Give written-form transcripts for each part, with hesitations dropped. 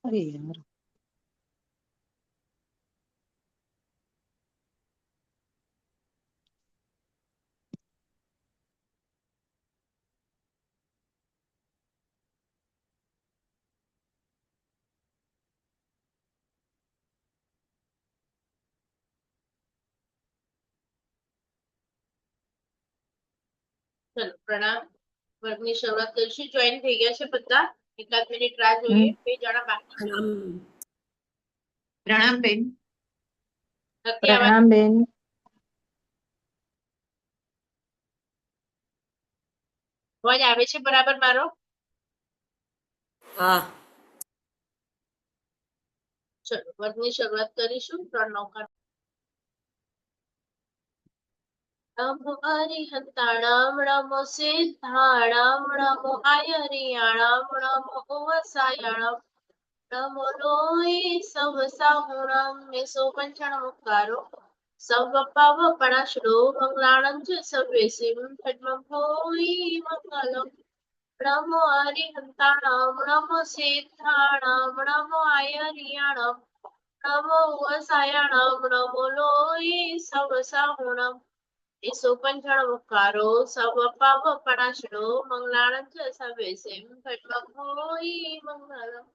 अरे यार ચલો પ્રણામ. વર્ગની શરૂઆત કરીશું. જોઈન થઈ ગયા છે બધા? એકાદ મિનિટ રાહ જોઈએ. हम्म, બે જણા બાકી છે. પ્રણામ પ્રણામ બેન. નથી આવાજ? प्रणाम बेन। અવાજ આવે છે બરાબર મારો? હા ચલો વર્ગની શરૂઆત કરીશું. 3 9 નમો હરિહંતાણામ નમો સિદ્ધાણામ નમો આયરિયાણામ નમો વસાયાણામ નમો લોય સવ સાહુણામ મેસો પંચણ મુકારો સવ પાવપણાશ્રો મંગલાણં ચ સર્વેસિમ પદ્મં ભોઈ મંગલમ નમો હરિહંતાણામ નમો સિદ્ધાણામ નમો આયરિયાણામ નમો વસાયાણામ નમો લોય સવ સાહુણામ એસો પંચણ મુકારો સવ પાવપણાશ્રો મંગલાણં ચ સર્વેસિમ પદ્મં ભોઈ મંગલમ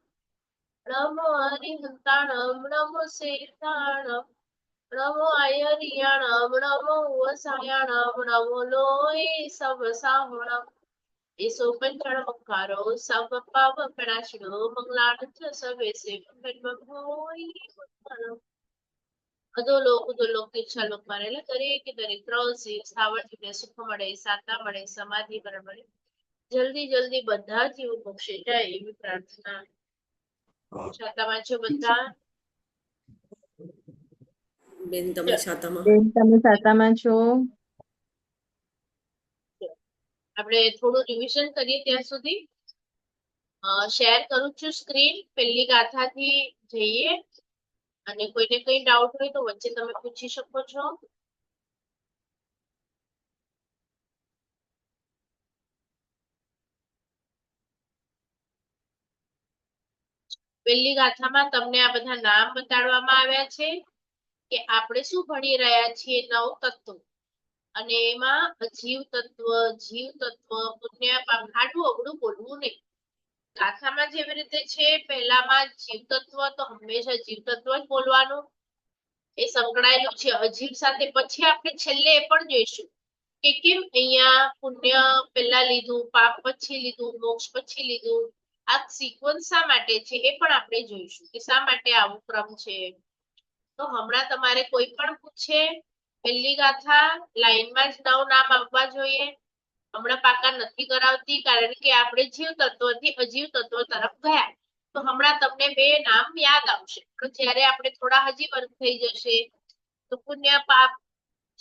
નમો હરિહંતાણામ નમો સિદ્ધાણામ નમો આયરિયાણામ નમો વસાયાણામ નમો લોય સવ સાહુણામ એસો પંચણ મુકારો સવ પાવપણાશ્રો મંગલાણં ચ સર્વેસિમ પદ્મં ભોઈ મંગલમ અધોલોક ઉધોલોક ઈચ્છાલોક મારેલા દરેકે દરેક 3 સ્થાવર સુખ મળે, સાતા મળે, સમાધિ મળે, જલ્દી જલ્દી બધા જીવ મોક્ષે જાય એવી પ્રાર્થના. છાતામાં છો બધા? બેન તમે છાતામાં? બેન તમે સાતામાં છો? આપણે થોડું રિવિઝન કરીએ ત્યાં સુધી શેર કરું છું સ્ક્રીન. પહેલી ગાથાથી જઈએ અને કોઈને કઈ ડાઉટ હોય તો વચ્ચે તમે પૂછી શકો છો. પહેલી ગાથામાં તમને આ બધા નામ બતાડવામાં આવ્યા છે કે આપણે શું ભણી રહ્યા છીએ, 9 તત્વો. અને એમાં જીવ તત્વ, જીવ તત્વ, પુણ્ય પાપ, આટલું અઘરું બોલવું નહીં. ગાથામાં જેવી રીતે છે પહેલામાં જીવ તત્વ, તો હંમેશા જીવ તત્વ જ બોલવાનું. એ સંકળાયેલું છે અજીવ સાથે. પછી આપણે છેલ્લે એ પણ જોઈશું કે કેમ અહીંયા પુણ્ય પહેલા લીધું, પાપ પછી લીધું, મોક્ષ પછી લીધું. આ સિક્વન્સ શા માટે છે એ પણ આપણે જોઈશું કે શા માટે આવું ક્રમ છે. તો હમણાં તમારે કોઈ પણ પૂછે પહેલી ગાથા લાઈનમાં જ 9 નામ આવવા જોઈએ. હમણાં પાકા નથી કરાવતી કારણ કે આપણે જીવ તત્વથી અજીવ તત્વ તરફ ગયા. તો હમણાં તમને 2 નામ યાદ આવશે, પણ જ્યારે આપણે થોડા હજી વર્ગ થઈ જશે તો પુણ્ય પાપ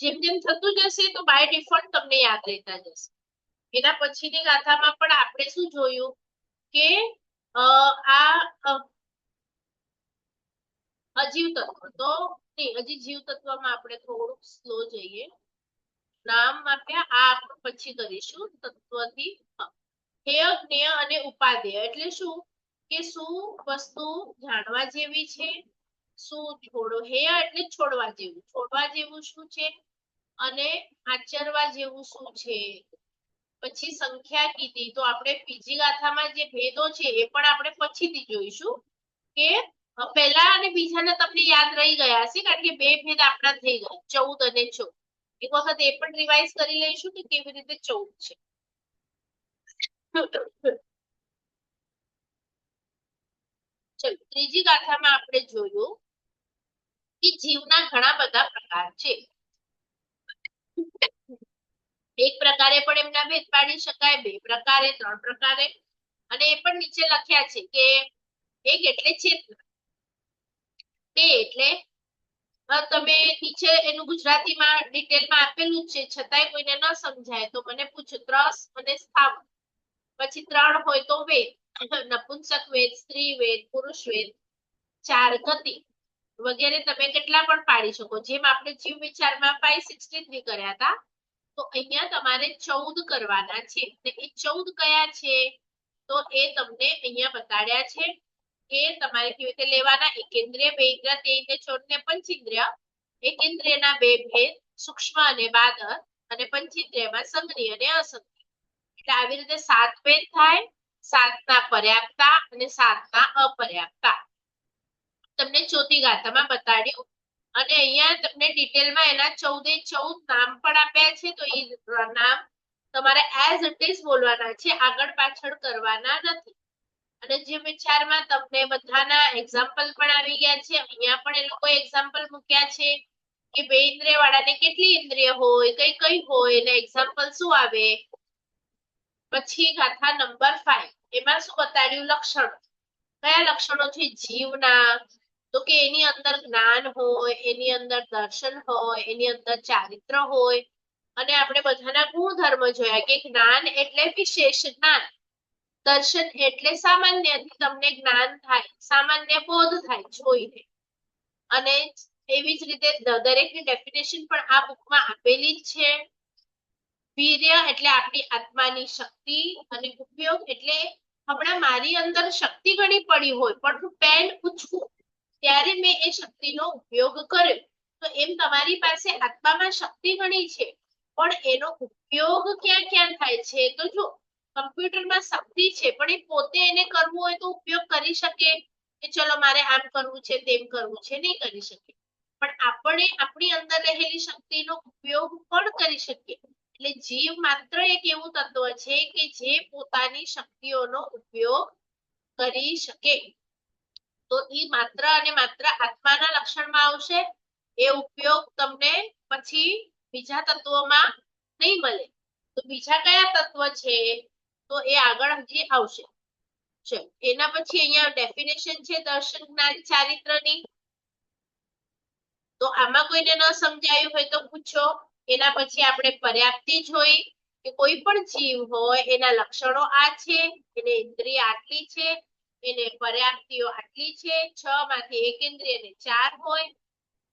જેમ જેમ થતું જશે તો બાય ડિફોલ્ટ તમને યાદ રહેતા જશે. એના પછીની ગાથામાં પણ આપણે શું જોયું કે આ અજીવ તત્વ તો નહીં, હજી જીવ તત્વમાં આપણે થોડુંક સ્લો જઈએ. નામ આપ્યા, આ આપણે પછી કરીશું તત્વથી. હેય, જ્ઞેય અને ઉપાદેય એટલે શું કે શું વસ્તુ જાણવા જેવી છે, શું છોડો. હેય એટલે છોડવા જેવું. છોડવા જેવું શું છે અને આચરવા જેવું શું છે. પછી સંખ્યા કીધી તો આપણે બીજી ગાથામાં જે ભેદો છે એ પણ આપણે પછીથી જોઈશું કે પહેલા અને બીજાના તમને યાદ રહી ગયા હશે કારણ કે 2 ભેદ આપણા થઈ ગયા, 14 અને 14. એક વખત એ પણ રિવાઇઝ કરી લઈશું કે કેવી રીતે 14 છે. ચલો ત્રીજી ગાથામાં આપણે જોયું કે જીવના ઘણા બધા પ્રકાર છે. એક પ્રકારે પણ એમના ભેદ પાડી શકાય, 2 પ્રકારે, 3 પ્રકારે. અને એ પણ નીચે લખ્યા છે કે એક એટલે ચેતના, 2 એટલે તમે નીચે એનું ગુજરાતીમાં ડિટેલમાં આપેલું છે છતાંય કોઈને ન સમજાય તો મને પૂછો. ત્રસ અને સ્થાવર. પછી 3 હોય તો વેદ, નપુંસક વેદ, સ્ત્રી વેદ, પુરુષ વેદ. 4 ગતિ વગેરે તમે કેટલા પણ પાડી શકો. જેમ આપણે જીવ વિચારમાં 563 કર્યા હતા તો અહીંયા તમારે 14 કરવાના છે. એ 14 કયા છે તો એ તમને અહીંયા બતાડ્યા છે. એ તમારે કેવી રીતે લેવાના? એકેન્દ્રિય, બેઇન્દ્રિય, તેઇન્દ્રિય, ચોર્ય, પંચેન્દ્રિય. એકેન્દ્રિયના બે ભેદ, સૂક્ષ્મ અને બાદર, અને પંચેન્દ્રિયમાં સંઘ્ની અને અસંઘ્ની. એટલે આવી રીતે 7 ભેદ થાય. 7ના પર્યાપ્તા અને 7ના અપર્યાપ્તા તમને ચોથી ગાથામાં બતાડ્યું. અને અહીંયા તમને ડિટેલમાં એના 14 નામ પણ આપ્યા છે. તો એ નામ તમારે એઝ ઇટ ઇઝ બોલવાના છે, આગળ પાછળ કરવાના નથી. અને જે વિચારમાં તમને બધાના એક્ઝામ્પલ પણ આવી ગયા છે. અહીંયા પણ એ લોકો એક્ઝામ્પલ મૂક્યા છે કે બે ઇન્દ્રિય વાળાને કેટલી ઇન્દ્રિય હોય, કઈ કઈ હોય, અને એક્ઝામ્પલ શું આવે. પછી ગાથા નંબર 5, એમાં શું બતાડ્યું? લક્ષણો. કયા લક્ષણો છે જીવના? તો કે એની અંદર જ્ઞાન હોય, એની અંદર દર્શન હોય, એની અંદર ચારિત્ર હોય. અને આપણે બધાના ગુણધર્મ જોયા કે જ્ઞાન એટલે વિશેષ જ્ઞાન, દર્શન એટલે સામાન્યથી તમને જ્ઞાન થાય, સામાન્ય બોધ થાય જોઈને. અને એવી જ રીતે દરેકની ડેફિનેશન પણ આ બુકમાં આપેલી જ છે. વીર્ય એટલે આપણી આત્માની શક્તિ, અને ઉપયોગ એટલે હમણાં મારી અંદર શક્તિ ઘણી પડી હોય પણ હું પેન ઉચકું ત્યારે મેં એ શક્તિનો ઉપયોગ કર્યો. તો એમ તમારી પાસે આત્મામાં શક્તિ ઘણી છે પણ એનો ઉપયોગ ક્યાં ક્યાં થાય છે? તો જો કમ્પ્યુટરમાં શક્તિ છે પણ એ પોતે એને કરવું હોય તો ઉપયોગ કરી શકે કે ચલો મારે આમ કરવું છે, તેમ કરવું છે? નહીં કરી શકે. પણ આપણે આપણી અંદર રહેલી શક્તિનો ઉપયોગ પણ કરી શકીએ. એટલે જીવ માત્ર એક એવું તત્વ છે કે જે પોતાની શક્તિઓનો ઉપયોગ કરી શકે. તો એ માત્ર અને માત્ર આત્માના લક્ષણમાં આવશે. એ ઉપયોગ તમને પછી બીજા તત્વોમાં નહીં મળે. તો બીજા કયા તત્વ છે? તો એ આગળ હજી આવશે. ચલો એના પછી અહીંયા ડેફિનેશન છે દર્શન, જ્ઞાન, ચારિત્રની. તો આમાં કોઈને ન સમજાયું હોય તો પૂછો. એના પછી આપણે પર્યાપ્તિ જોઈ કે કોઈ પણ જીવ હોય એના લક્ષણો આ છે, એને ઇન્દ્રિય આટલી છે, એને પર્યાપ્તિઓ આટલી છે. 6 માંથી એક ઇન્દ્રિય ને 4 હોય,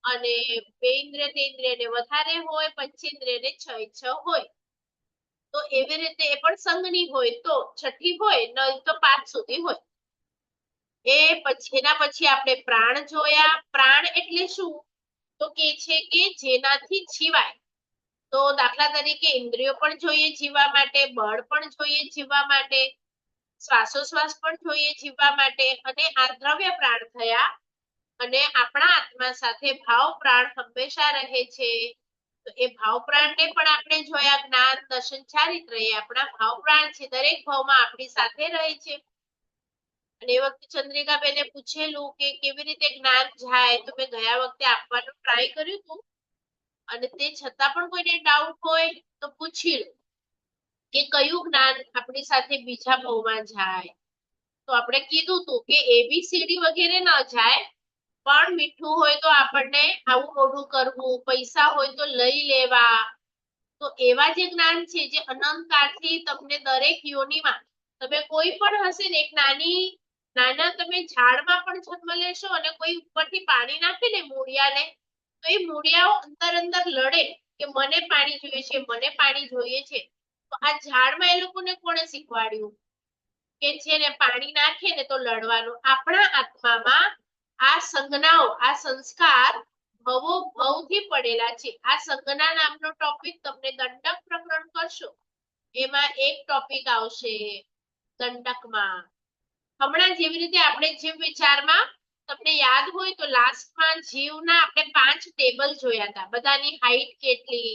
અને બે ઇન્દ્રિય તેઇન્દ્રિય ને વધારે હોય, પંચેન્દ્રિય ને 6 હોય. તો એવી રીતે એ પણ સંઘની હોય તો 6ઠી હોય, નહીં તો 5 સુધી હોય. એના પછી આપણે પ્રાણ જોયા. પ્રાણ એટલે શું? તો કે છે કે જેનાથી જીવાય. તો દાખલા તરીકે ઇન્દ્રિયો પણ જોઈએ જીવવા માટે, બળ પણ જોઈએ જીવવા માટે, શ્વાસોશ્વાસ પણ જોઈએ જીવવા માટે, અને આ દ્રવ્ય પ્રાણ થયા. અને આપણા આત્મા સાથે ભાવ પ્રાણ હંમેશા રહે છે. તો એ ભાવ પ્રાણને પણ આપણે જોયા. જ્ઞાન, દર્શન, ચારિત્ર એ આપણા ભાવ પ્રાણ છે, દરેક ભાવમાં આપણી સાથે રહે છે. અને એ વખતે ચંદ્રિકાબેને પૂછેલું કે કેવી રીતે જ્ઞાન જાય, તો મેં ગયા વખતે આપવાનું ટ્રાય કર્યું હતું. અને તે છતાં પણ કોઈને ડાઉટ હોય તો પૂછી લો કે કયું જ્ઞાન આપણી સાથે બીજા ભાવમાં જાય. તો આપણે કીધું હતું કે એબીસીડી વગેરે ન જાય, પણ મીઠું હોય તો આપણને આવું મોઢું કરવું, પૈસા હોય તો લઈ લેવા. તો એવા જે જ્ઞાન છે જે અનંતકાળથી તમને દરેક યોનિમાં, તમે કોઈ પણ હશે ને, એક નાના તમે ઝાડમાં પણ જન્મ લેશો અને કોઈ ઉપરથી પાણી નાખે ને મૂળિયાને, તો એ મૂળિયાઓ અંદર અંદર લડે કે મને પાણી જોઈએ છે, મને પાણી જોઈએ છે. તો આ ઝાડમાં એ લોકોને કોણે શીખવાડ્યું કે જેને પાણી નાખે ને તો લડવાનું? આપણા આત્મામાં આ સંજ્ઞાઓ, આ સંસ્કાર ભવો ભવથી પડેલા છે. આ સંજ્ઞા નામનો ટોપિક તમને દંડક પ્રકરણ કરશો એમાં એક ટોપિક આવશે દંડકમાં. હમણાં જેવી રીતે આપણે જીવ વિચારમાં તમને યાદ હોય તો લાસ્ટમાં જીવના આપણે 5 ટેબલ જોયા હતા. બધાની હાઈટ કેટલી,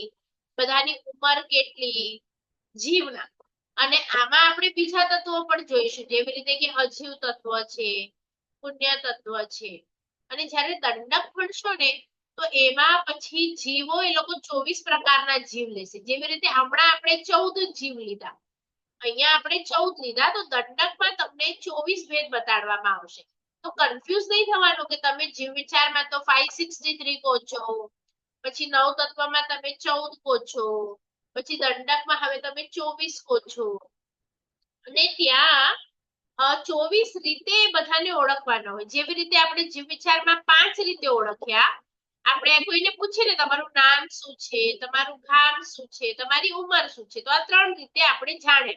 બધાની ઉંમર કેટલી જીવના. અને આમાં આપણે બીજા તત્વો પણ જોઈશું, જેવી રીતે કે અજીવ તત્વ છે, પુણ્ય તત્વ છે. અને જ્યારે દંડક ભણશો ને તો એમાં પછી જીવો એ લોકો 24 પ્રકારના જીવ લેશે. જેવી રીતે હમણાં આપણે 14 જીવ લીધા, અહીંયા આપણે 14 લીધા. તો દંડકમાં તમને 24 ભેદ બતાડવામાં આવશે. તો કન્ફ્યુઝ નહીં થવાનું કે તમે જીવ વિચારમાં તો 563 કહો છો, પછી 9 તત્વમાં તમે 14 કહો છો, પછી દંડકમાં હવે તમે 24 કહો છો. અને ત્યાં 24 રીતે બધાને ઓળખવાના હોય. જેવી રીતે આપણે જીવ વિચારમાં 5 રીતે ઓળખ્યા. આપણે કોઈને પૂછે ને તમારું નામ શું છે, તમારું ગામ શું છે, તમારી ઉંમર શું છે, તો આ 3 રીતે આપણે જાણે.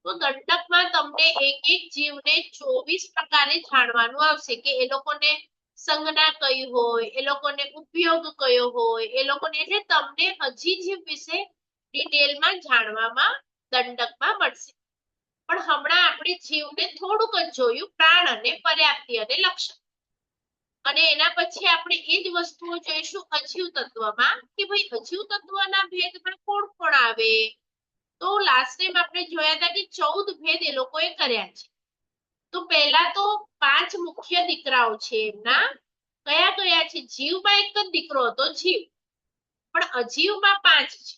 તો દંડકમાં તમને એક એક જીવને 24 પ્રકારે જાણવાનું આવશે કે એ લોકોને સંજ્ઞા કઈ હોય, એ લોકોને ઉપયોગ કયો હોય, એ લોકોને એટલે તમને હજી જીવ વિશે ડિટેલમાં જાણવામાં દંડકમાં મળશે. પણ હમણાં આપણે જીવને થોડુંક જ જોયું, પ્રાણ અને પર્યાપ્તિ અને લક્ષણ. અને એના પછી આપણે એ જ વસ્તુઓ જોઈશું અજીવ તત્વમાં કે ભાઈ અજીવ તત્વના ભેદમાં કોણ કોણ આવે. તો લાસ્ટ ટાઈમ આપણે જોયા હતા કે 14 ભેદ એ લોકોએ કર્યા છે. તો પહેલા તો 5 મુખ્ય દીકરાઓ છે એમના. કયા કયા છે? જીવમાં એક જ દીકરો હતો જીવ, પણ અજીવમાં 5 છે.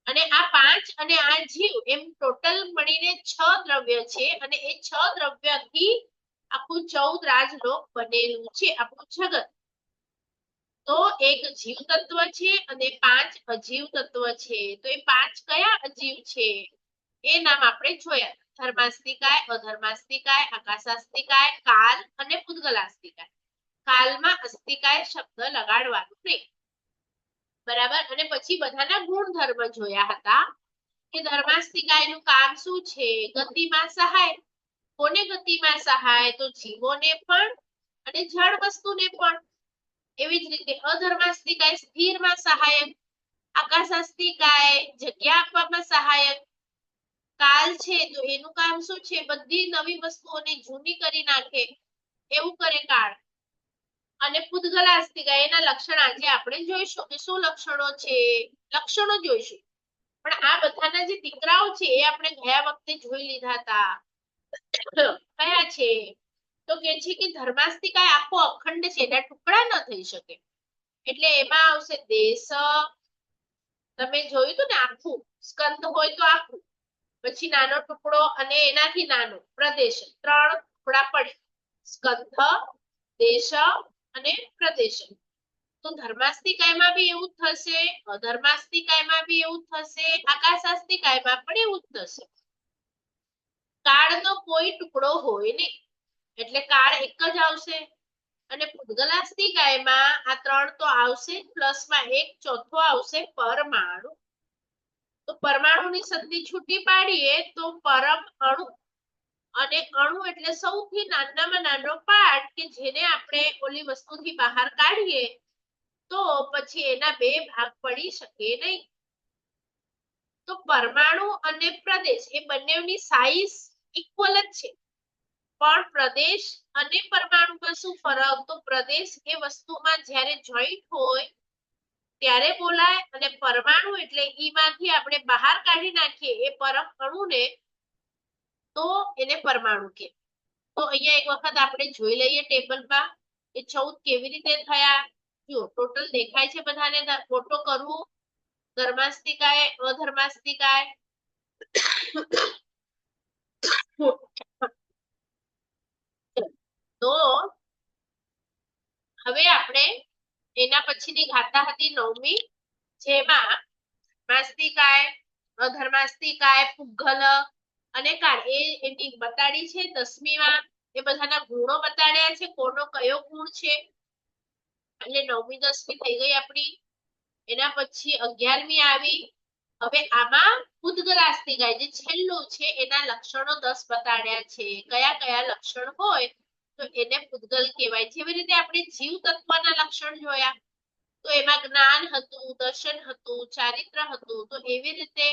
અને આ 5 અને આ જીવ એમ ટોટલ મળીને 6 દ્રવ્ય છે. અને એ 6 દ્રવ્યથી આખું 14 રાજલોક બનેલું છે, આપણું જગત. તો એક જીવ તત્વ છે અને 5 અજીવ તત્વ છે. તો એ 5 કયા અજીવ છે એ નામ આપણે જોયા. ધર્માસ્તિકાય, અધર્માસ્તિકાય, આકાશાસ્તિકાય, કાલ અને પૂદગલાસ્તિકાય. કાલમાં અસ્તિકાય શબ્દ લગાડવાનું નહીં. બરાબર. અને પછી બધાના ગુણધર્મ જોયા હતા કે ધર્માસ્તિકાયનું કામ શું છે? ગતિમાં સહાય. કોને ગતિમાં સહાય? તો જીવોને પણ અને જળ વસ્તુને પણ. એવી જ રીતે અધર્માસ્તિકાય સ્થિરમાં સહાયક. આકાશાસ્તિકાય જગ્યા આપવામાં સહાયક. કાલ છે તો એનું કામ શું છે? બધી નવી વસ્તુઓને જૂની કરી નાખે, એવું કરે કાળ. અને પૂદગલાસ્તિકાય એના લક્ષણ આજે આપણે જોઈશું કે શું લક્ષણો છે, લક્ષણો જોઈશું. પણ આ બધાના જે દીકરાઓ છે એ આપણે ગયા વખતે જોઈ લીધા હતા. કયા છે? તો કે છે કે ધર્માસ્તિકાય આખો અખંડ છે, એના ટુકડા ન થઈ શકે. એટલે એમાં આવશે દેશ. તમે જોયું હતું ને, આખું સ્કંદ હોય તો આખું, પછી નાનો ટુકડો અને એનાથી નાનો પ્રદેશ, 3 ટુકડા પડે. સ્કંદ, દેશ અને પ્રદેશ. તો ધર્માસ્તિકાયમાં બી એવું થશે, અધર્માસ્તિકાયમાં બી એવું થશે, આકાશાસ્તિકાયમાં પણ એવું જ થશે. કાળનો કોઈ ટુકડો હોય નહીં, એટલે કાળ એક જ આવશે. અને પૂદગલાસ્તિકાયમાં આ 3 તો આવશે, પ્લસમાં 1 ચોથો આવશે પરમાણુ. તો પરમાણુની સંધિ છૂટી પાડીએ તો પરમ અણુ. અને અણુ એટલે સૌથી નાનામાં નાનો પાર્ટ કે જેને આપણે ઓલી વસ્તુથી બહાર કાઢીએ તો પછી એના 2 ભાગ પડી શકે નહીં. તો પરમાણુ અને પ્રદેશ એ બંનેની સાઈઝ ઇક્વલ જ છે. પણ પ્રદેશ અને પરમાણુમાં શું ફરક? તો પ્રદેશ એ વસ્તુમાં જ્યારે જોઈન્ટ હોય ત્યારે બોલાય, અને પરમાણુ એટલે ઈમાંથી આપણે બહાર કાઢી નાખીએ એ પરમ અણુને, તો એને પરમાણુ કહે. તો અહીંયા એક વખત આપણે જોઈ લઈએ ટેબલમાં એ 14 કેવી રીતે થયા. જો ટોટલ દેખાય છે બધાને? ફોટો કરવું. ધર્માસ્તિકાય, અધર્માસ્તિકાય. તો હવે આપણે એના પછીની ગાથા હતી 9મી, જેમાં માસ્તિકાય, અધર્માસ્તિકાય, પુગ્ગલ અને કાળ એ એની બતાડી છે 10મીમાં. એ બધાના ગુણો બતાડ્યા છે, કોનો કયો ગુણ છે. એટલે 9મી 10મી થઈ ગઈ આપણી. એના પછી 11મી આવી. હવે આમાં પૂદગલાસ્તિકાય જે છેલ્લું છે એના લક્ષણો 10 બતાડ્યા છે. કયા કયા લક્ષણ હોય તો એને પૂદગલ કહેવાય. જેવી રીતે આપણે જીવ તત્વના લક્ષણ જોયા તો એમાં જ્ઞાન હતું, દર્શન હતું, ચારિત્ર હતું. તો એવી રીતે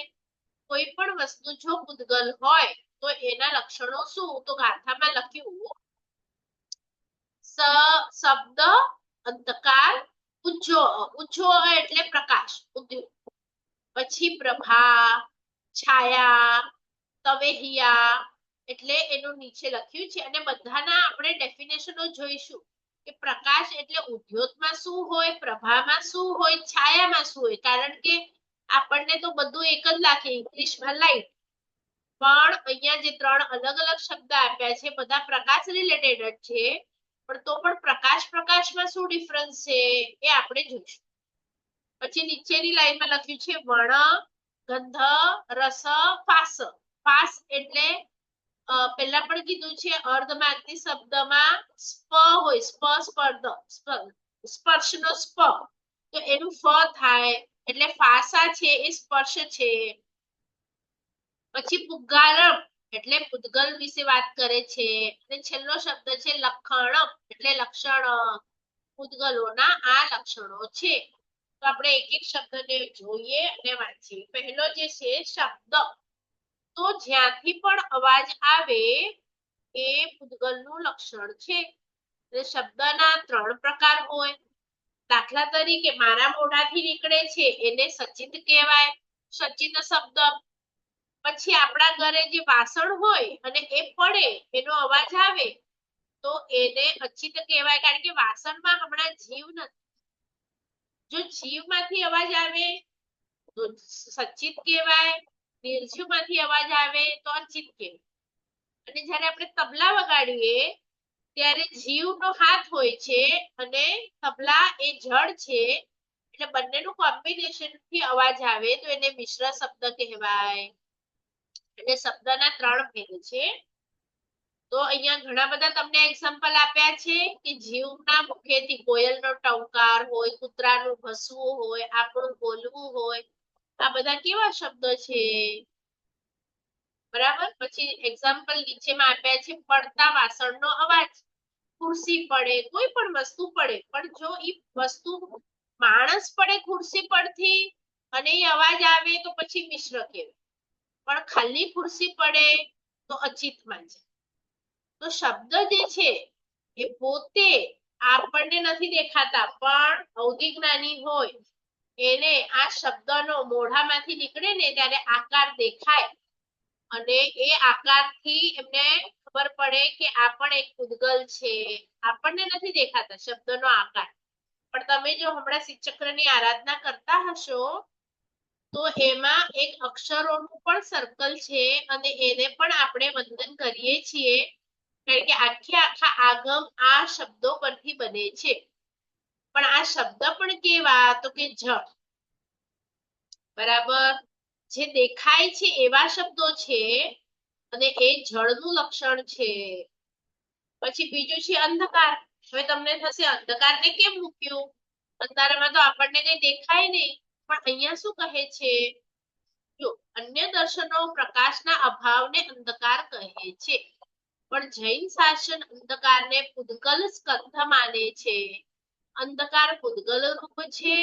કોઈ પણ વસ્તુ જો પૂદગલ હોય તો એના લક્ષણો શું? તો ગાથામાં લખ્યું શબ્દ, અંધકાર, ઉજ્જો એટલે પ્રકાશ, ઉદ્યોગ. પછી પ્રભા, છાયા, તવેહિયા એટલે એનું નીચે લખ્યું છે. અને બધાના આપણે ડેફિનેશનો જોઈશું કે પ્રકાશ એટલે ઉદ્યોગમાં શું હોય, પ્રભામાં શું હોય, છાયામાં શું હોય. કારણ કે આપણને તો બધું એક જ લાગે ઇંગ્લિશમાં લાઈટ, પણ અહીંયા જે 3 અલગ અલગ શબ્દ આપ્યા છે બધા પ્રકાશ રિલેટેડ જ છે. પણ તો પણ પ્રકાશમાં શું ડિફરન્સ છે એ આપણે જોઈશું. પછી નીચેની લાઈનમાં લખ્યું છે વર્ણ, ગંધ, રસ, ફાસ. ફાસ એટલે પહેલા પણ કીધું છે અર્ધમાગધી શબ્દમાં સ્પ હોય, સ્પર્શનો સ્પ, તો એનું ફ થાય એટલે ફાસા છે એ સ્પર્શ છે. પછી પુગ્ગાળમ એટલે પૂતગલ વિશે વાત કરે છે, અને છેલ્લો શબ્દ છે લખણમ એટલે લક્ષણ. પૂતગલોના આ લક્ષણો છે. તો આપણે એક એક શબ્દને જોઈએ અને વાંચીએ. પહેલો જે છે શબ્દ. તો જ્યાંથી પણ અવાજ આવે એ પૂતગલનું લક્ષણ છે. એટલે શબ્દના 3 પ્રકાર હોય. દાખલા તરીકે મારા મોઢાથી નીકળે છે એને સચિત કહેવાય, સચિત શબ્દ. પછી આપણા ઘરે જે વાસણ હોય અને એ પડે એનો અવાજ આવે તો એને અચિત કહેવાય, કારણ કે વાસણમાં હમણાં જીવ નથી. જો જીવમાંથી અવાજ આવે તો સચિત કહેવાય, નિર્જીવમાંથી અવાજ આવે તો અચિત કહેવાય. અને જ્યારે આપણે તબલા વગાડીએ ત્યારે જીવનો હાથ હોય છે અને તબલા એ જડ છે, એટલે બંનેનું કોમ્બિનેશન થી અવાજ આવે તો એને મિશ્ર શબ્દ કહેવાય. એટલે શબ્દના 3 ભેદ છે. તો અહીંયા ઘણા બધા તમને એક્ઝામ્પલ આપ્યા છે કે જીવના મુખેથી કોયલનો ટંકાર હોય, કૂતરાનું ભસવું હોય, આપણું બોલવું હોય, આ બધા કેવા શબ્દ છે, બરાબર. પછી એક્ઝામ્પલ નીચેમાં આપ્યા છે પડતા વાસણનો અવાજ. ખુરશી પડે, કોઈ પણ વસ્તુ પડે, પણ જો એ વસ્તુ માણસ પડે ખુરશી પરથી અને એ અવાજ આવે તો પછી મિશ્ર કહેવાય, પણ ખાલી ખુરશી પડે તો અચિતમાં છે. તો શબ્દ જે છે એ પોતે આપણને નથી દેખાતા, પણ અવધિ જ્ઞાની હોય એને આ શબ્દનો મોઢામાંથી નીકળે ને ત્યારે આકાર દેખાય અને એ આકારથી એમને ખબર પડે કે આ પણ એક પૂતગલ છે. આપણને નથી દેખાતા શબ્દનો આકાર, પણ તમે જો હમણાં શ્રીચક્રની આરાધના કરતા હશો તો એમાં એક અક્ષરોનું પણ સર્કલ છે અને એને પણ આપણે વંદન કરીએ છીએ, કારણ કે આખા આગમ આ શબ્દો પરથી બને છે. પણ આ શબ્દ પણ કેવા, તો કે જળ, બરાબર. જે દેખાય છે એવા શબ્દો છે અને એ જળનું લક્ષણ છે. પછી બીજું છે અંધકાર. હવે તમને થશે અંધકારને કેમ મૂક્યું, અંધારામાં તો આપણને કઈ દેખાય નહીં, પણ અહીંયા શું કહે છે, જો અન્ય દર્શનો પ્રકાશના અભાવને અંધકાર કહે છે, પણ જૈન શાસન અંધકારને પૂતગલ સ્કંધ માને છે. અંધકાર પૂતગલ રૂપ છે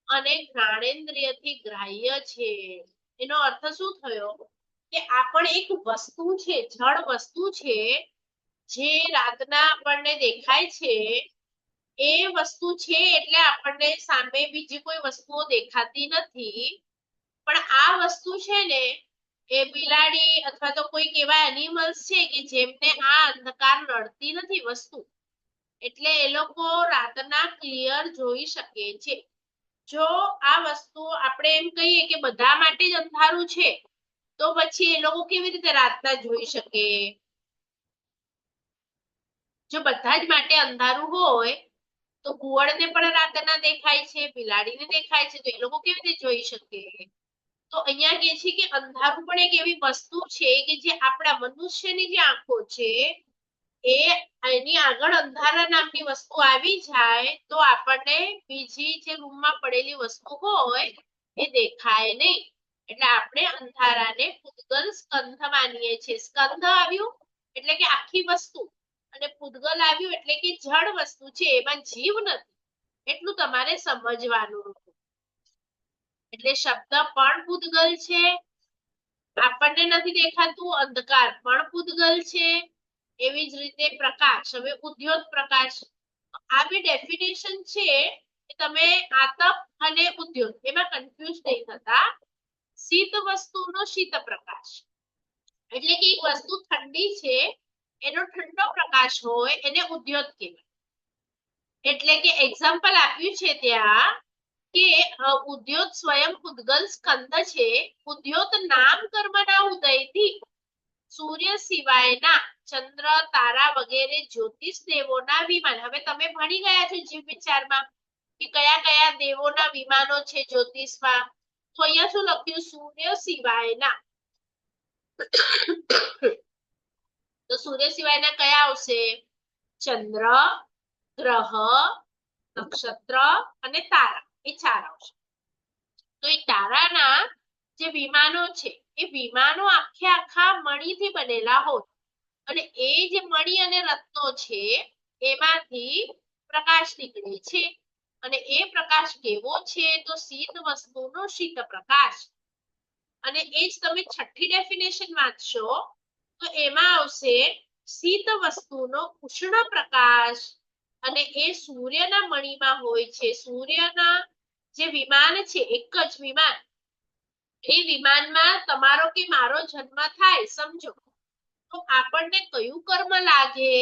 અને જ્ઞાનેન્દ્રિયથી ગ્રાહ્ય છે. એનો અર્થ શું થયો કે આ પણ એક વસ્તુ છે, જળ વસ્તુ છે, જે રાતના આપણને દેખાય છે એ વસ્તુ છે, એટલે આપણને સામે બીજી કોઈ વસ્તુઓ દેખાતી નથી. પણ આ વસ્તુ છે ને એ બિલાડી અથવા તો કોઈક એવા એનિમલ્સ છે કે જેમને આ અંધકાર નડતી નથી વસ્તુ, એટલે એ લોકો રાતના ક્લિયર જોઈ શકે છે. જો આ વસ્તુ આપણે એમ કહીએ કે બધા માટે જ અંધારું છે તો પછી એ લોકો કેવી રીતે રાતના જોઈ શકે. જો બધા જ માટે અંધારું હોય તો કુવડને પણ રાતના દેખાય છે, બિલાડીને દેખાય છે, તો એ લોકો કેવી રીતે જોઈ શકે. તો અહીંયા કે છે કે અંધારું પણ એક એવી વસ્તુ છે કે જે આપણા મનુષ્યની જે આંખો છે એ એની આગળ અંધારા નામની વસ્તુ આવી જાય તો આપણને બીજી જે રૂમમાં પડેલી વસ્તુ હોય એ દેખાય નહીં. એટલે આપણે અંધારાને પૂતગલ સ્કંધ માનીએ છીએ. સ્કંધ આવ્યું એટલે કે આખી વસ્તુ, અને પૂતગલ આવ્યું એટલે કે જળ વસ્તુ છે, એમાં જીવ નથી, એટલું તમારે સમજવાનું. એટલે શબ્દ પણ પૂતગલ છે, આપણને નથી દેખાતું અંધકાર પણ પૂતગલ છે. એવી જ રીતે પ્રકાશ. હવે ઉદ્યોત પ્રકાશ, આ બે ડેફિનેશન છે કે તમે આતપ અને ઉદ્યોત એમાં કન્ફ્યુઝ નહીં થતા. શીત વસ્તુનો શીત પ્રકાશ એટલે કે એક વસ્તુ ઠંડી છે એનો ઠંડો પ્રકાશ હોય એને ઉદ્યોત કહેવાય. એટલે કે એક્ઝામ્પલ આપ્યું છે ત્યાં કે ઉદ્યોત સ્વયં પૂતગલ સ્કંદ છે. ઉદ્યોત નામ કર્મના ઉદયથી સૂર્ય સિવાયના ચંદ્ર, તારા વગેરે જ્યોતિષ દેવોના વિમાન. હવે તમે ભણી ગયા છો જીવ વિચારમાં કે કયા કયા દેવોના વિમાનો છે જ્યોતિષમાં, તો અહીંયા શું લખ્યું, સૂર્ય સિવાયના. તો સૂર્ય સિવાયના કયા આવશે, ચંદ્ર, ગ્રહ, નક્ષત્ર અને તારા, એ 4 આવશે. તો એ તારાના જે વિમાનો છે એ વિમાનો આખે આખા મણીથી બનેલા હોય અને એ જે મણી અને રત્નો છે એમાંથી પ્રકાશ નીકળે છે અને એ પ્રકાશ કેવો છે તો શીત વસ્તુનો શીત પ્રકાશ. અને એ જ તમે છઠ્ઠી ડેફિનેશન વાંચશો તો એમાં આવશે શીત વસ્તુનો ઉષ્ણ પ્રકાશ અને એ સૂર્યના મણીમાં હોય છે. સૂર્યના જે વિમાન છે એક જ વિમાન, એ વિમાનમાં તમારો કે મારો જન્મ થાય સમજો તો આપણને કયું કર્મ લાગે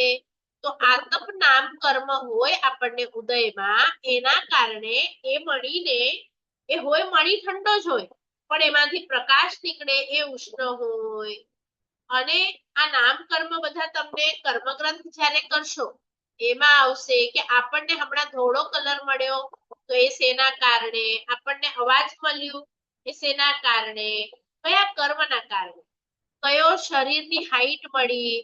તો આતપ નામ કર્મ હોય આપણને ઉદયમાં, એના કારણે એ મણીને એ હોય મણી ઠંડો જ હોય પણ એમાંથી પ્રકાશ નીકળે એ ઉષ્ણ હોય. અને આ નામ કર્મ બધા તમને કર્મગ્રંથ જ્યારે કરશો એમાં આવશે કે આપણને હમણાં ધોળો કલર મળ્યો તો એ શેના કારણે, આપણને અવાજ મળ્યું એ શેના કારણે, કયા કર્મના કારણે, કયો શરીરની હાઈટ મળી,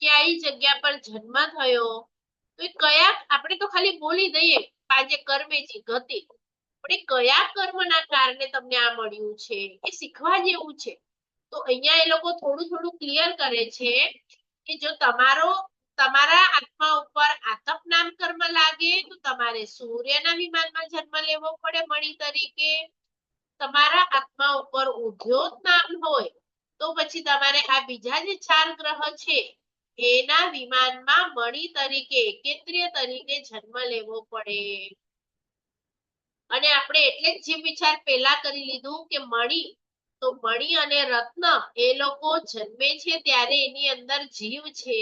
કઈ જગ્યા પર જન્મ થયો, તો એ કયા, આપણે તો ખાલી બોલી દઈએ આજે કર્મેજી ગતિ, પણ એ કયા કર્મના કારણે તમને આ મળ્યું છે એ શીખવા જેવું છે. તો અહીંયા એ લોકો થોડું થોડું ક્લિયર કરે છે કે જો તમારા આત્મા ઉપર આતપ નામ કર્મ લાગે તો તમારે સૂર્યના વિમાનમાં જન્મ લેવો પડે મણી તરીકે. તમારા આત્મા ઉપર ઉદ્યોત નામ હોય તો પછી તમારે આ બીજા જે 4 ગ્રહ છે એના વિમાનમાં મણી તરીકે કેન્દ્રીય તરીકે જન્મ લેવો પડે. અને આપણે એટલે જ જીવ વિચાર પહેલા કરી લીધું કે મણી, તો મણી અને રત્ન એ લોકો જન્મે છે ત્યારે એની અંદર જીવ છે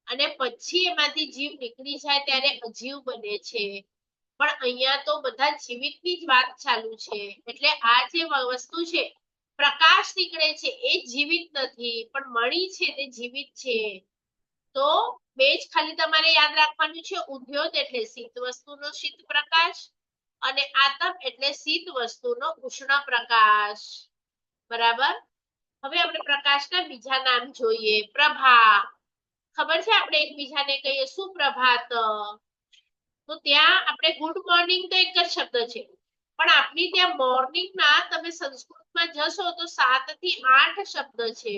અને પછી એમાંથી જીવ નીકળી જાય ત્યારે અજીવ બને છે. પણ અહીંયા તો બધા જીવિતની જ વાત ચાલુ છે. એટલે આ જે વસ્તુ છે પ્રકાશ નીકળે છે એ જીવિત નથી પણ મણી છે તે જીવિત છે. તો બે જ ખાલી તમારે યાદ રાખવાનું છે, ઉદ્યોત એટલે શીત વસ્તુનો શીત પ્રકાશ અને આતપ એટલે શીત વસ્તુનો ઉષ્ણ પ્રકાશ. બરાબર. હવે આપણે પ્રકાશના બીજા નામ જોઈએ. પ્રભા. ખબર છે આપણે એકબીજાને કહીએ સુપ્રભાત, તો ત્યાં આપણે ગુડ મોર્નિંગ તો એક જ શબ્દ છે પણ આપણી ત્યાં મોર્નિંગ ના તમે સંસ્કૃતમાં જશો તો 7 થી 8 શબ્દ છે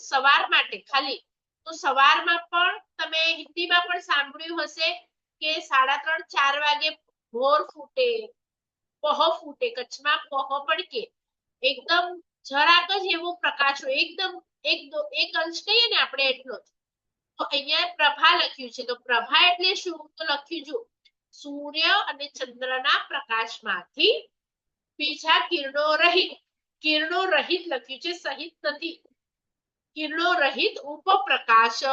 સવાર માટે ખાલી. તો સવારમાં પણ તમે હિન્દીમાં પણ સાંભળ્યું હશે કે 3:30-4 વાગે ભોર ફૂટે, પહો ફૂટે, કચ્છમાં પહો પડકે, એકદમ જરાક જ એવો પ્રકાશ હોય, એકદમ એક અંશ કહીએ ને આપણે એટલો જ. તો અહીંયા પ્રભા લખ્યું છે તો પ્રભા એટલે શું તો લખ્યું જો સૂર્ય અને ચંદ્રના પ્રકાશમાંથી બીજા કિરણો રહિત લખ્યું છે, સહિત નથી, કિરણો રહિત ઉપપ્રકાશ.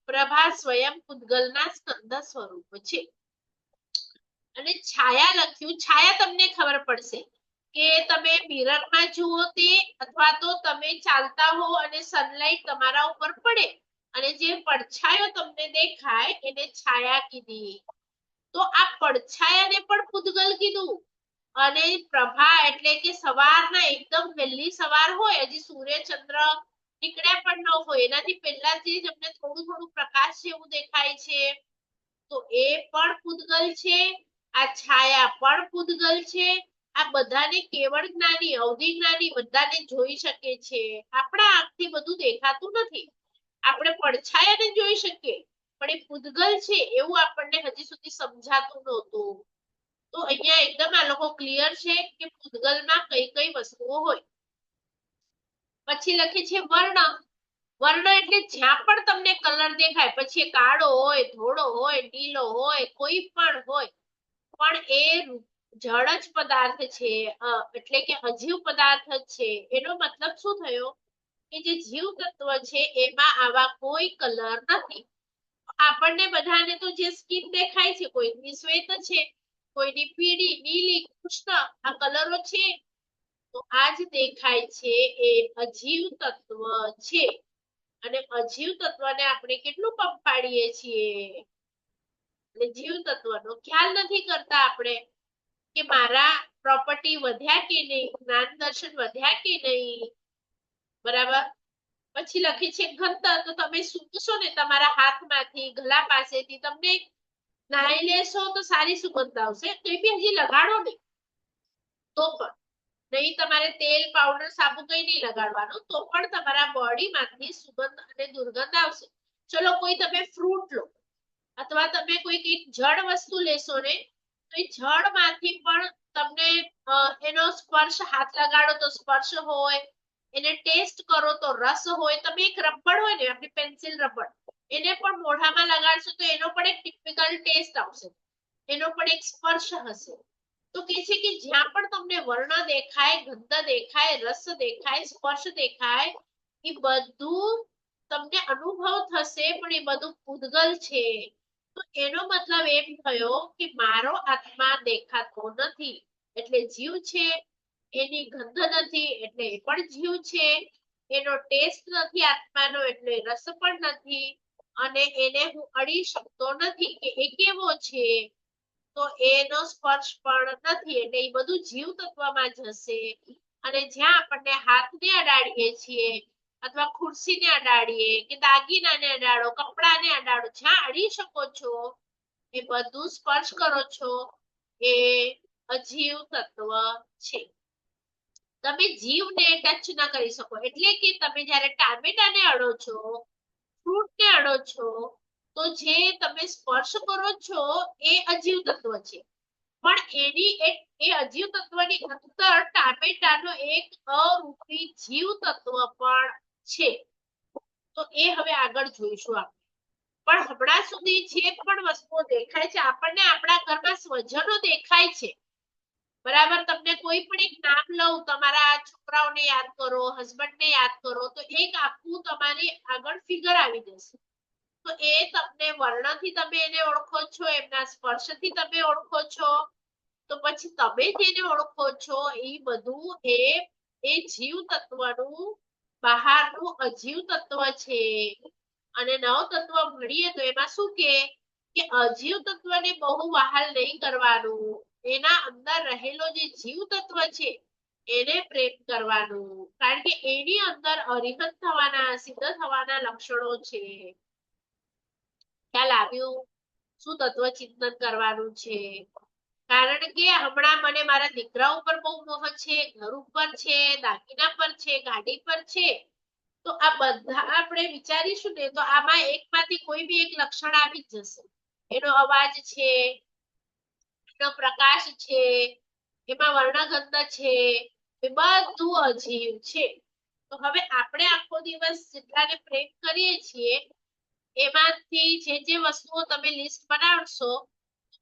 પ્રભા સ્વયં પૂતગલના સ્કંદ સ્વરૂપ છે. અને છાયા લખ્યું, છાયા તમને ખબર પડશે કે તમે મિરરમાં જુઓ તે અથવા તો તમે ચાલતા હો અને સનલાઈટ તમારા ઉપર પડે અને જે પડછાયો તમને દેખાય એને છાયા કીધી. તો આ પડછાયાને પણ પૂતગલ કીધું. અને પ્રભા એટલે કે સવારના એકદમ વહેલી સવાર હોય, હજી સૂર્ય ચંદ્ર નીકળ્યા પણ ન હોય, એનાથી પહેલા જે તમને થોડું થોડું પ્રકાશ જેવું દેખાય છે તો એ પણ પૂતગલ છે. આ છાયા પણ પૂતગલ છે. આ બધાને કેવળ જ્ઞાની, અવધિ જ્ઞાની બધાને જોઈ શકે છે. આપણા આંખથી બધું દેખાતું નથી, આપણે પડછાયાને જોઈ શકીએ પણ એ પૂતગલ છે એવું આપણને હજી સુધી સમજાતું નહોતું. તો અહીંયા એકદમ આ લોકો ક્લિયર છે કે પૂતગલમાં કઈ કઈ વસ્તુઓ હોય. પછી લખે છે વર્ણ. વર્ણ એટલે જ્યાં પણ તમને કલર દેખાય, પછી કાળો હોય, ધોળો હોય, નીલો હોય, કોઈ પણ હોય, પણ એ જળ જ પદાર્થ છે, એટલે કે અજીવ પદાર્થ છે. એનો મતલબ શું થયો કે જે જીવ તત્વ છે એમાં આવા કોઈ કલર નથી. આપણને બધાને તો જે સ્કિન દેખાય છે, કોઈની શ્વેત છે, કોઈની પીળી, નીલી, કૃષ્ણ, આ કલરો છે. તો આ જ દેખાય છે એ અજીવ તત્વ છે. અને અજીવ તત્વને આપણે કેટલું પંપાડીએ છીએ. એટલે જીવ તત્વનો ખ્યાલ નથી કરતા આપણે કે મારા પ્રોપર્ટી વધ્યા કે નહીં, જ્ઞાન દર્શન વધ્યા કે નહીં. બરાબર. પછી લખે છે ઘનતા. તો તમે સૂકશો ને તમારા હાથમાંથી, ગલા પાસેથી, તમને નાઈ લેશો તો સારી સુગંધ આવશે, તો એ બી હજી લગાડો નહીં તો પણ નહીં તમારે તેલ પાવડર સાબુ કઈ નહીં લગાડવાનું તો પણ તમારા બોડીમાંથી સુગંધ અને દુર્ગંધ આવશે. ચલો કોઈ તમે ફ્રૂટ લો અથવા તમે કોઈ કઈક જળ વસ્તુ લેશો ને તો એ જળમાંથી પણ તમને એનો સ્પર્શ હાથ લગાડો તો સ્પર્શ હોય, એને ટેસ્ટ કરો તો રસ હોય. તમે એક રબડ હોય ને આપણી પેન્સિલ રબડ એને પણ મોઢામાં લગાડશો તો એનો પણ એક ટિપિકલ ટેસ્ટ આવશે, એનો પણ એક સ્પર્શ હશે. તો કે છે કે જ્યાં પણ તમને વર્ણ દેખાય, ગંધ દેખાય, રસ દેખાય, સ્પર્શ દેખાય, એ બધું તમને અનુભવ થશે પણ એ બધું પૂતગલ છે. તો એનો મતલબ એમ થયો કે મારો આત્મા દેખાતો નથી એટલે જીવ છે, એની ગંધ નથી એટલે એ પણ જીવ છે, એનો ટેસ્ટ નથી આત્માનો એટલે રસ પણ નથી, અને એને હું અડી શકતો નથી કે એ કેવો છે તો એનો સ્પર્શ પણ નથી એટલે એ બધું જીવ તત્વમાં જશે. અને જ્યાં આપણને હાથને અડાડીએ છીએ અથવા ખુરશીને અડાડીએ કે દાગીનાને અડાડો, કપડાને અડાડો, જ્યાં અડી શકો છો એ બધું સ્પર્શ કરો છો એ અજીવ તત્વ છે. તમે જીવને ટચ ન કરી શકો એટલે કે તમે જ્યારે ટામેટાને અડો છો, ફ્રૂટને અડો છો તો જે તમે સ્પર્શ કરો છો એ અજીવ તત્વ છે. પણ એની એક એ અજીવ તત્વની અંદર ટામેટાનો એક અરૂપી જીવ તત્વ પણ છે. તો એ હવે આગળ જોઈશું આપણે. પણ હમણાં સુધી જે પણ વસ્તુઓ દેખાય છે આપણને, આપણા ઘરમાં સ્વજનો દેખાય છે બરાબર. તમને કોઈ પણ એક નામ લઉં, તમારા છોકરાઓને યાદ કરો, હસબન્ડને યાદ કરો તો એક આખું તમારી આગળ ફિગર આવી જશે. તો એ તમને વર્ણથી તમે એને ઓળખો છો, એમના સ્પર્શથી તમે ઓળખો છો, તો પછી તમે જેને ઓળખો છો એ બધું એ જીવ તત્વનું બહારનું અજીવ તત્વ છે. અને નવ તત્વ ભણીએ તો એમાં શું કે અજીવ તત્વને બહુ વહાલ નહીં કરવાનું, એના અંદર રહેલો જે જીવ તત્વ છે એને પ્રેમ કરવાનું, કારણ કે એની અંદર અરિહંત થવાના, સિદ્ધ થવાના લક્ષણો છે. ખ્યાલ આવ્યું? શું તત્વ ચિંતન કરવાનું છે? કારણ કે હમણાં મને મારા દીકરા ઉપર બહુ મોહ છે, ઘર ઉપર છે, દાગીના પર છે, ગાડી પર છે. તો આ બધા આપણે વિચારીશું ને તો આમાં એકમાંથી કોઈ બી એક લક્ષણ આવી જ જશે. એનો અવાજ છે, એનો પ્રકાશ છે, એમાં વર્ણગંધ છે, એ બધું અજીવ છે. તો હવે આપણે આખો દિવસ જેટલાને પ્રેમ કરીએ છીએ એમાંથી જે વસ્તુઓ તમે લિસ્ટ બનાવશો,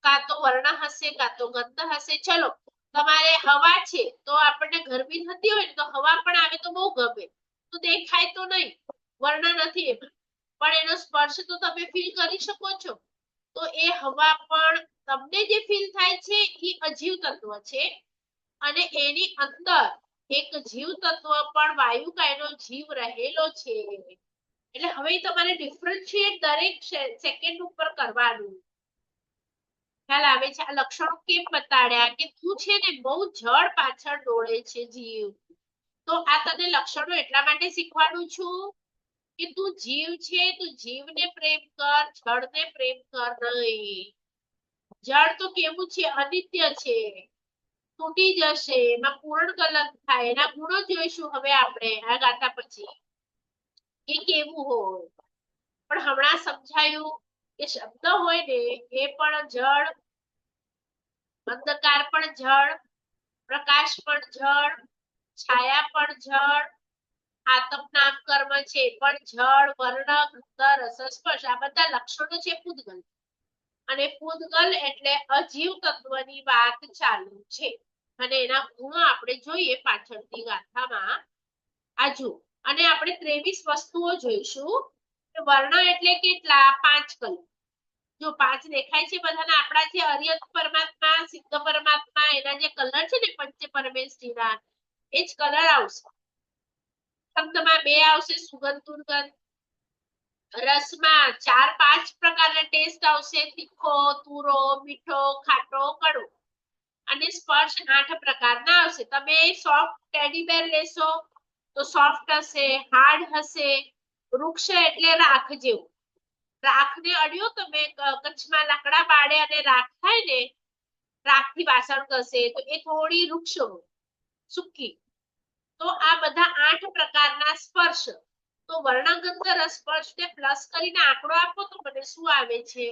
કાં તો વર્ણ હશે, કાં તો ગંધ હશે. ચલો તમારે હવા છે તો આપણને ગરમી થતી હોય ને તો હવા પણ આવે તો બહુ ગમે, તો દેખાય તો નહીં, વર્ણ નથી એમાં, પણ એનો સ્પર્શ તો તમે ફીલ કરી શકો છો. તો એ હવા પણ તમને જે ફીલ થાય છે એ અજીવ તત્વ છે. અને એની અંદર એક જીવ તત્વ પણ વાયુકાયનો જીવ રહેલો છે. એટલે હવે તમારે ડિફરન્શિએટ દરેક સેકન્ડ ઉપર કરવાનું. ખ્યાલ આવે છે? આ લક્ષણો કેમ બતાડ્યા કે તું છે ને બહુ જળ પાછળ દોડે છે જીવ. તો આ તને લક્ષણો એટલા માટે શીખવાડું છું કે તું જીવ છે, તું જીવને પ્રેમ કર, જળને પ્રેમ કર નહીં. જળ તો કેવું છે? અનિત્ય છે, તૂટી જશે, એમાં પૂર્ણ કલંક થાય. એના ગુણો જોઈશું હવે આપણે આ ગાથા પછી એ કેવું હોય. પણ હમણાં સમજાયું કે શબ્દ હોય ને એ પણ જળ, અંધકાર પણ જળ, પ્રકાશ પણ જળ, છાયા પણ જળ, આતમ નામ કર્મ છે પણ જળ, વર્ણ, ગંધ, રસ, સ્પર્શ આ બધા લક્ષણો છે પૂતગલ. અને પૂતગલ એટલે અજીવ તત્વની વાત ચાલુ છે. અને એના ગુણો આપણે જોઈએ પાછળથી ગાથામાં. આજુ અને આપણે 23 વસ્તુઓ જોઈશું. વર્ણ એટલે કેટલા? 5 કલર. જો 5 દેખાય છે બધાને? આપણા જે અરિયત પરમાત્મા, સિદ્ધ પરમાત્મા, એના જે કલર છે ને પંચ પરમેશ્વરીના, એ જ કલર આવશે. શબ્દમાં 2 આવશે, સુગંધ દુર્ગંધ. રસમાં 4-5 પ્રકારના ટેસ્ટ આવશે, તીખો, તુરો, મીઠો, ખાટો, કડવો. અને સ્પર્શ 8 પ્રકારના આવશે. તમે સોફ્ટ ટેડી બેર લેશો તો સોફ્ટ હશે, હાર્ડ હશે. વૃક્ષ એટલે રાખ જેવું. રાખને અડ્યો તમે, કચ્છમાં લાકડા બાળે અને રાખ થાય ને, રાખથી વાસણ ઘસે તો એ થોડી વૃક્ષ હોય. સૂકી. તો આ બધા 8 પ્રકારના સ્પર્શ. તો વર્ણગંધ રસસ્પર્શને પ્લસ કરીને આંકડો આપો તો મને શું આવે છે?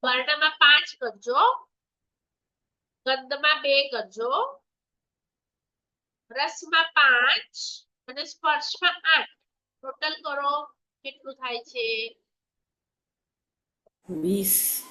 વર્ણમાં 5 કરજો, ગંધમાં 2 કરજો, રસમાં 5 અને સ્પર્શમાં 8. ટોટલ કરો કેટલું થાય છે? 20.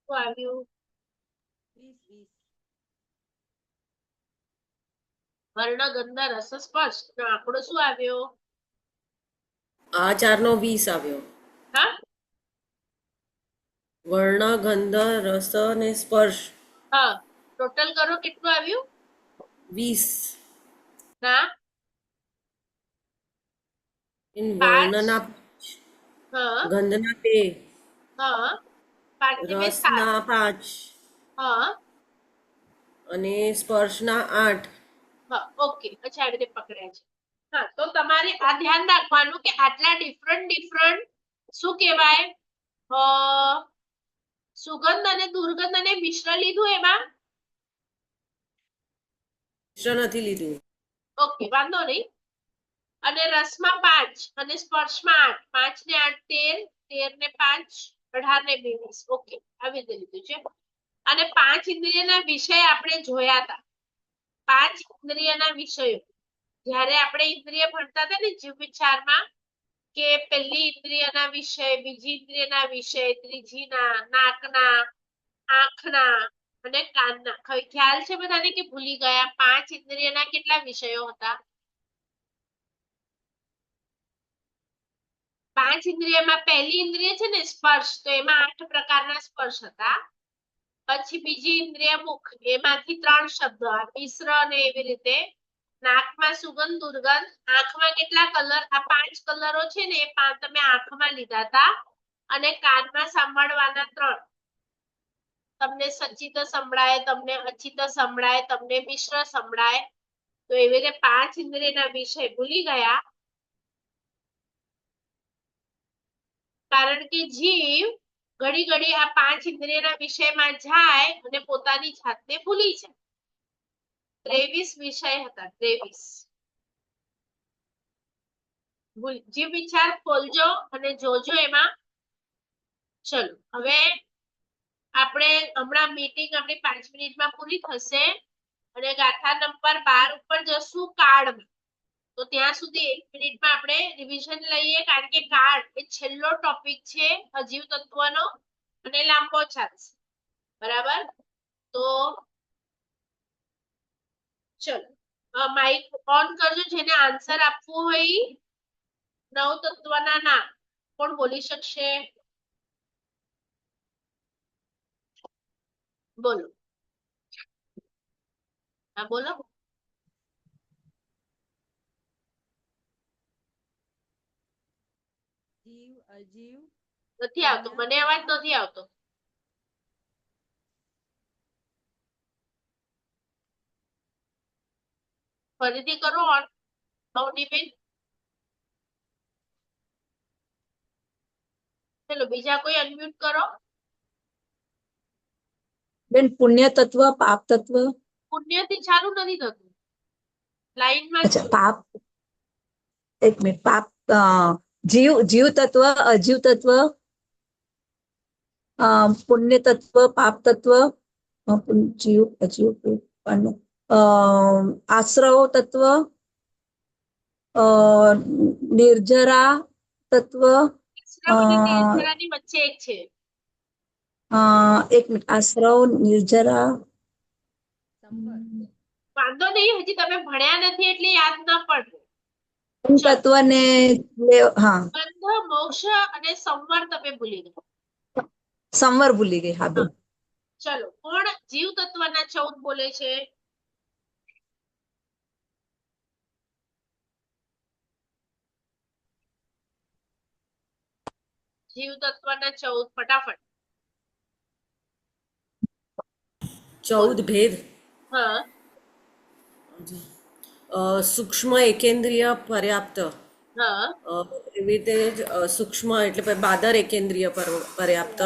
શું આવ્યું? વર્ણગંધ રસસ્પર્શ નો આંકડો શું આવ્યો? આ 4 નો 20 આવ્યો. હા વર્ણ, ગંધ, રસ ને સ્પર્શ હા, ટોટલ કરો કેટલું આવ્યું? 20. ના વર્ણના 5, હા ગંધના 2, હા 5 ને 2 7. રસના 5 હા અને સ્પર્શના 8. હા ઓકે, અચ્છા આવી રીતે પકડ્યા છે. હા, તો તમારે આ ધ્યાન રાખવાનું કે આટલા ડિફરન્ટ શું કહેવાય, સુગંધ અને દુર્ગંધ અને મિશ્ર લીધું એમાં. મિશ્ર નથી લીધું. ઓકે, વાંધો નહીં. અને રસમાં 5 અને સ્પર્શમાં 8. 5 ને 8 13, 13 ને 5 18 ને 22. ઓકે, આવી રીતે લીધું છે. અને 5 ઇન્દ્રિયના વિષય આપણે જોયા હતા. 5 ઇન્દ્રિયના વિષયો જ્યારે આપણે ઇન્દ્રિય ભણતા હતા ને જીવ વિચારમાં, કે પહેલી ઇન્દ્રિયના વિષય, બીજી ઇન્દ્રિયના વિષય, ત્રીજી નાકના, આંખના અને કાનના. ખ્યાલ છે બધાને કે ભૂલી ગયા? 5 ઇન્દ્રિયના કેટલા વિષયો હતા? 5 ઇન્દ્રિયમાં પહેલી ઇન્દ્રિય છે ને સ્પર્શ, તો એમાં 8 પ્રકારના સ્પર્શ હતા. પછી બીજી ઇન્દ્રિય મુખ, એમાંથી 3 શબ્દ, મિશ્ર અને એવી રીતે. નાકમાં સુગંધ દુર્ગંધ. આંખમાં કેટલા કલર? આ 5 કલરો છે ને એ 5 તમે આંખમાં લીધા હતા. અને કાનમાં સાંભળવાના 3. તમને સચિત સંભળાય, તમને અચિત સંભળાય, તમને મિશ્ર સંભળાય. તો એવી રીતે 5 ઇન્દ્રિયના વિષય ભૂલી ગયા. કારણ કે જીવ ઘડી ઘડી આ 5 ઇન્દ્રિયના વિષયમાં જાય અને પોતાની જાતને ભૂલી જાય. 23 વિષય હતા, 23. જીવ વિચાર ખોલજો અને જોજો એમાં. ચલો હવે આપણે હમણાં મીટિંગ આપણી 5 મિનિટમાં પૂરી થશે અને ગાથા નંબર 12 ઉપર જશું કાર્ડમાં. તો ત્યાં સુધી 1 મિનિટમાં આપણે રિવિઝન લઈએ, કારણ કે કાર્ડ એ છેલ્લો ટોપિક છે અજીવ તત્વનો અને લાંબો ચાલશે. બરાબર? તો ચલો માઇક ઓન કરજો. જેને આન્સર આપવું હોય 9 તત્વના નામ કોણ બોલી શકશે? બોલો. હા બોલો. જીવ, અજીવ, નથી આવતો, મને અવાજ નથી આવતો. ફરીથી કરો ઓન, અવનીબેન. ચલો બીજા કોઈ અનમ્યુટ કરો. બેન પુણ્ય તત્વ, પાપ તત્વ. પુણ્યથી ચાલુ નથી થતું, લાઈનમાં જ અચ્છા, છો. પાપ. એક મિનિટ. પાપ, જીવ, જીવ તત્વ, અજીવ તત્વ, પુણ્ય તત્વ, પાપ તત્વ, જીવ, અજીવ, આશ્રવ તત્વ, નિર્જરા તત્વ, આશ્રમ અને નિર્જરાની વચ્ચે એક છે. એક મિનિટ. આશ્રવ, નિર્જરા, વાંધો નહીં, હજી તમે ભણ્યા નથી એટલે યાદ ન પડે. તત્વ ને, હા, બંધ, મોક્ષ અને સંવર તમે ભૂલી ગયા. સંવર ભૂલી ગઈ. હા બેન. ચલો કોણ જીવ તત્વના 14 બોલે છે? જીવ તત્વના 14 ફટાફટ. 14 ભેદ. હા સૂક્ષ્મ એકેન્દ્રિય પર્યાપ્ત. હા એવી રીતે જ સૂક્ષ્મ એટલે બાદર એકેન્દ્રિય પર્યાપ્ત.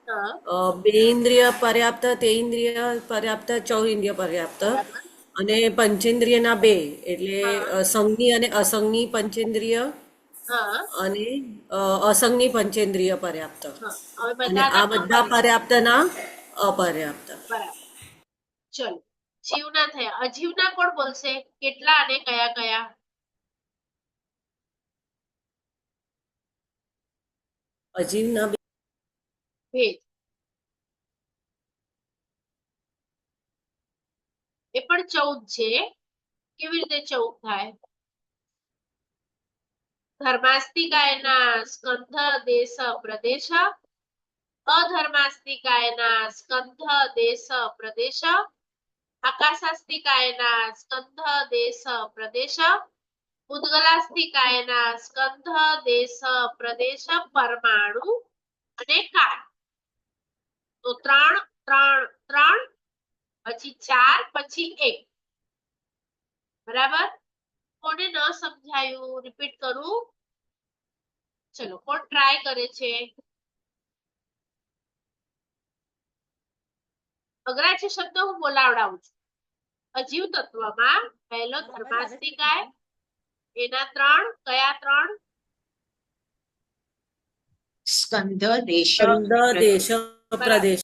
હા બે ઇન્દ્રિય પર્યાપ્ત, તે ઇન્દ્રિય પર્યાપ્ત, ચૌઇન્દ્રિય પર્યાપ્ત. બરાબર. અને પંચેન્દ્રિયના બે એટલે હા સંજ્ઞી અને અસંજ્ઞી પંચેન્દ્રિય હા અને અસંજ્ઞી પંચેન્દ્રિય પર્યાપ્ત. હા હવે અને આ બધાના બધા પર્યાપ્તના અપર્યાપ્ત. બરાબર. ચલો, જીવના થયા. અજીવના કોણ બોલશે? કેટલા અને કયા કયા? અજીવના ભેદ. એ પણ 14 છે. કેવી રીતે 14 થાય? ધર્માસ્તિકાયના સ્કંધ દેશ પ્રદેશ, અધર્માસ્તિકાયના સ્કંધ દેશ પ્રદેશ, આકાશાસ્તિકાયના સ્કંધ દેશ પ્રદેશ, ઉદ્ગલાસ્તિકાયના સ્કંધ દેશ પ્રદેશ, પરમાણુ અને કાળ. તો 3 3 3 પછી 4 પછી 1. બરાબર. કોને ન સમજાયું? રિપીટ કરું. ચલો, કોણ ટ્રાય કરે છે? અઘરા છે શબ્દ હું બોલાવડાવું છું. અજીવ તત્વમાં પહેલો ધર્માસ્તિકાય, એના 3 કયા 3? સ્કંધ દેશ સ્કંદ દેશ પ્રદેશ.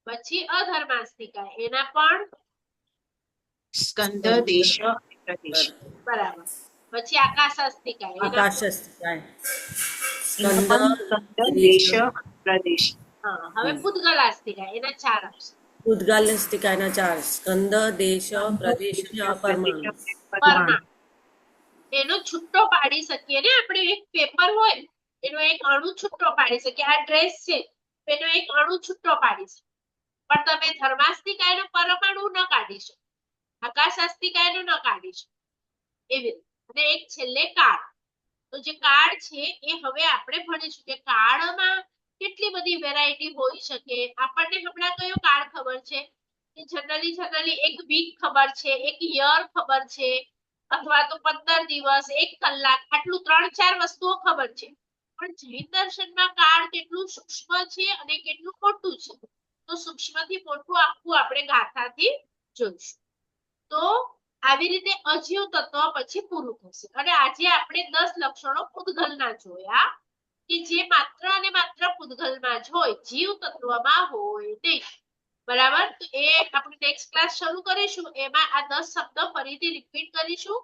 પછી અધર્માસ્તિકાય, એના પણ સ્કંધ દેશ પ્રદેશ. બરાબર. પછી આકાશાસ્તિકાય, એના આકાશાસ્તિકાય, એનો સ્કંદ પણ સ્કંધ દેશ પ્રદેશ. હા. હવે પૂતગલાસ્તિકાય, એના 4 આવશે. ઉદ્ગાલાસ્તિકાયના 4 સ્કંદ દેશ પ્રદેશ અને અપરમાણુ. પરમાણુ એનો છૂટો પાડી શકીએ ને આપણે. એક પેપર હોય એનો એક અણુ છૂટો પાડી શકીએ. આ ડ્રેસ છે એનો એક અણુ છૂટો પાડી શકીએ. પણ તમે ધર્માસ્તિકાયનો પરમાણુ ન કાઢી શકો, આકાશાસ્તિકાયનો ન કાઢી શકો. એવી રીતે. અને એક છેલ્લે કાળ. તો જે કાળ છે એ હવે આપણે ભણીશું કે કાળમાં કેટલી બધી વેરાયટી હોઈ શકે. આપણને હમણાં કયો કાળ ખબર છે? કે જનરલી એક વીક ખબર છે, એક યર ખબર છે, અથવા તો 15 દિવસ, 1 કલાક, આટલું 3-4 વસ્તુઓ ખબર છે. પણ જૈન દર્શનમાં કાળ કેટલું સૂક્ષ્મ છે અને કેટલું મોટું છે. તો સૂક્ષ્મથી મોટું આખું આપણે ગાથાથી જોઈશું. તો આવી રીતે અજીવ તત્વ પછી પૂરું થશે. અને આજે આપણે 10 લક્ષણો પૂતગલના જોયા કે જે માત્ર અને માત્ર પૂતગલમાં જ હોય, જીવ તત્વમાં હોય નહીં. બરાબર. તો એ આપણે નેક્સ્ટ ક્લાસ શરૂ કરીશું. એમાં આ 10 શબ્દ ફરીથી રિપીટ કરીશું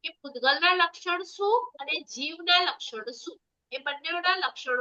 કે પૂતગલના લક્ષણ શું અને જીવના લક્ષણ શું. એ બંનેના લક્ષણો